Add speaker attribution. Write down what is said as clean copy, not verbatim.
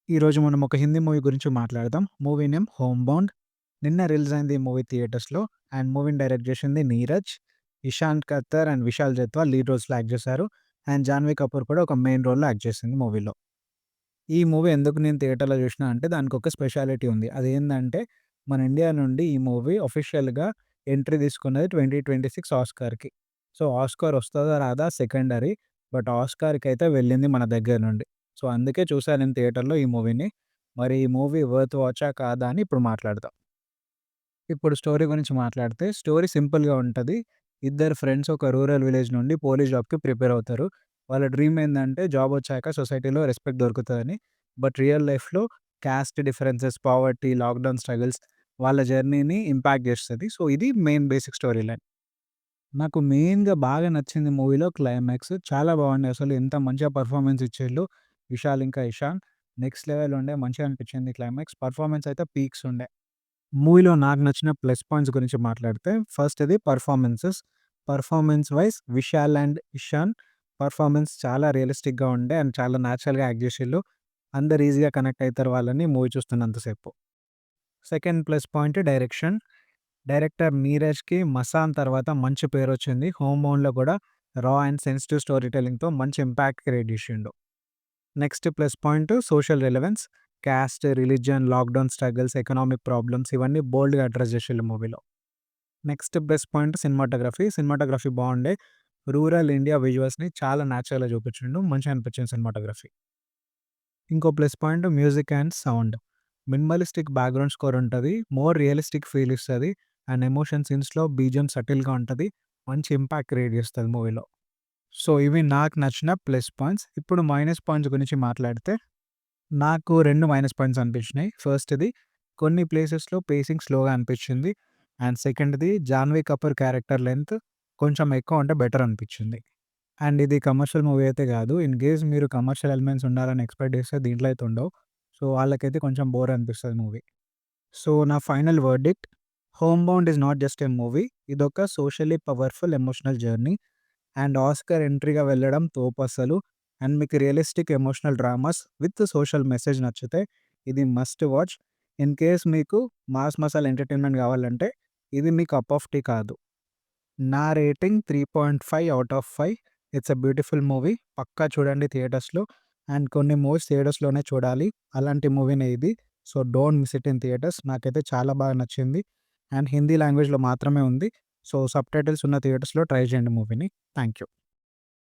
Speaker 1: ఈరోజు మనం ఒక హిందీ మూవీ గురించి మాట్లాడదాం. Movie name 'home bound'. నిన్న రిలీజ్ అయింది ఈ మూవీ థియేటర్స్‌లో. అండ్ మూవీని డైరెక్ట్ చేసింది నీరజ్. ఇషాంత్ ఖత్తర్ అండ్ విశాల్ జైస్వాల్ లీడ్ రోల్స్‌లో యాక్ట్ చేశారు. అండ్ జాన్వీ కపూర్ కూడా ఒక మెయిన్ రోల్‌లో యాక్ట్ చేసింది మూవీలో. ఈ మూవీ ఎందుకు నేను థియేటర్‌లో చూసినా అంటే దానికొక స్పెషాలిటీ ఉంది. అదేందంటే మన ఇండియా నుండి ఈ మూవీ ఆఫీషియల్‌గా ఎంట్రీ తీసుకున్నది 2026 ఆస్కార్‌కి. సో, ఆస్కార్ వస్తదా రాదా సెకండరీ. బట్ ఆస్కార్‌కైతే వెళ్ళింది మన దగ్గర నుండి. సో, అందుకే చూసా నేను థియేటర్‌లో ఈ మూవీని. మరి ఈ మూవీ వర్త్ వాచా కాదా అని ఇప్పుడు మాట్లాడదాం. ఇప్పుడు స్టోరీ గురించి మాట్లాడితే స్టోరీ సింపుల్‌గా ఉంటది. ఇద్దరు ఫ్రెండ్స్ ఒక రూరల్ విలేజ్ నుండి పోలీస్ జాబ్‌కి ప్రిపేర్ అవుతారు. వాళ్ళ డ్రీమ్ ఏందంటే జాబ్ వచ్చాక సొసైటీలో రెస్పెక్ట్ దొరుకుతదని. బట్ రియల్ లైఫ్‌లో cost differences, poverty, lockdown struggles వాళ్ళ జర్నీని ఇంపాక్ట్ చేస్తది. సో, ఇది మెయిన్ బేసిక్ స్టోరీ లైన్. నాకు మెయిన్‌గా బాగా నచ్చింది మూవీలో క్లైమాక్స్. చాలా బాగుంది. అసలు ఎంత మంచిగా పెర్ఫార్మన్స్ ఇచ్చిళ్ళు విశాల్ ఇంకా ఇషాన్. నెక్స్ట్ లెవెల్ ఉండే మంచిగా అనిపించింది క్లైమాక్స్. పెర్ఫార్మన్స్ అయితే పీక్స్ ఉండే. మూవీలో నాకు నచ్చిన ప్లస్ పాయింట్స్ గురించి మాట్లాడితే ఫస్ట్‌ది performances. Performance wise Vishal and Ishan performance చాలా రియలిస్టిక్‌గా ఉండే అండ్ చాలా న్యాచురల్‌గా యాక్ట్ చేసిళ్ళు. అందరూ ఈజీగా కనెక్ట్ అయితారు వాళ్ళని మూవీ చూస్తున్నంత సేపు. Second plus point direction. Director 'నీరజ్‌కి' 'మసాన్' తర్వాత మంచి పేరొచ్చింది. 'హోమ్ బౌండ్‌లో' కూడా రా అండ్ సెన్సిటివ్ స్టోరీ టెల్లింగ్‌తో మంచి ఇంపాక్ట్ క్రియేట్ చేసిండు. Next plus point social relevance. Caste, religion, lockdown struggles, economic problems ఇవన్నీ బోల్డ్‌గా అడ్రెస్ చేసిళ్ళు మూవీలో. Next plus point cinematography. Cinematography బావుండే. రూరల్ ఇండియా విజువల్స్‌ని చాలా న్యాచురల్‌గా చూపించిండు. మంచిగా అనిపించింది సినిమాటోగ్రఫీ. ఇంకో plus point music and sound. Minimalistic background score ఉంటది. మోర్ రియలిస్టిక్ ఫీల్ ఇస్తది. అండ్ ఎమోషన్ సీన్స్‌లో బీజీఎం సటిల్‌గా ఉంటది. మంచి ఇంపాక్ట్ క్రియేట్ చేస్తది మూవీలో. సో, ఇవి నాకు నచ్చిన ప్లస్ పాయింట్స్. ఇప్పుడు మైనస్ పాయింట్స్ గురించి మాట్లాడితే నాకు 2 మైనస్ పాయింట్స్ అనిపించినాయి. ఫస్ట్‌ది కొన్ని ప్లేసెస్‌లో పేసింగ్ స్లోగా అనిపించింది. అండ్ సెకండ్‌ది జాన్వీ కపూర్ క్యారెక్టర్ లెంత్ కొంచెం ఎక్కువ ఉంటే బెటర్ అనిపించింది. అండ్ ఇది కమర్షియల్ మూవీ అయితే కాదు. ఇన్ కేస్ మీరు కమర్షియల్ ఎలిమెంట్స్ ఉండాలని ఎక్స్‌పెక్ట్ చేస్తే దీంట్లో అయితే ఉండవు. సో, వాళ్ళకైతే కొంచెం బోర్ అనిపిస్తది మూవీ. సో, నా final verdict 'home bound' is not just a movie. ఇదొక socially powerful emotional journey. And Oscar ఎంట్రీగా వెళ్ళడం తోపసలు. అండ్ మీకు realistic emotional dramas with social message నచ్చితే ఇది మస్ట్ వాచ్. ఇన్ కేస్ మీకు మాస్ మసాలా ఎంటర్‌టైన్‌మెంట్ కావాలంటే ఇది మీ కప్ ఆఫ్ టీ కాదు. నా rating 3.5 out of 5. It's a beautiful movie. పక్కా చూడండి థియేటర్స్‌లో. అండ్ కొన్ని మూవీస్ థియేటర్స్‌లోనే చూడాలి. అలాంటి మూవీనే ఇది. So, don't miss it in theatres. నాకైతే చాలా బాగా నచ్చింది. అండ్ హిందీ లాంగ్వేజ్‌లో మాత్రమే ఉంది. సో, సబ్‌టైటిల్స్ ఉన్న థియేటర్స్‌లో ట్రై చేయండి మూవీని. Thank you.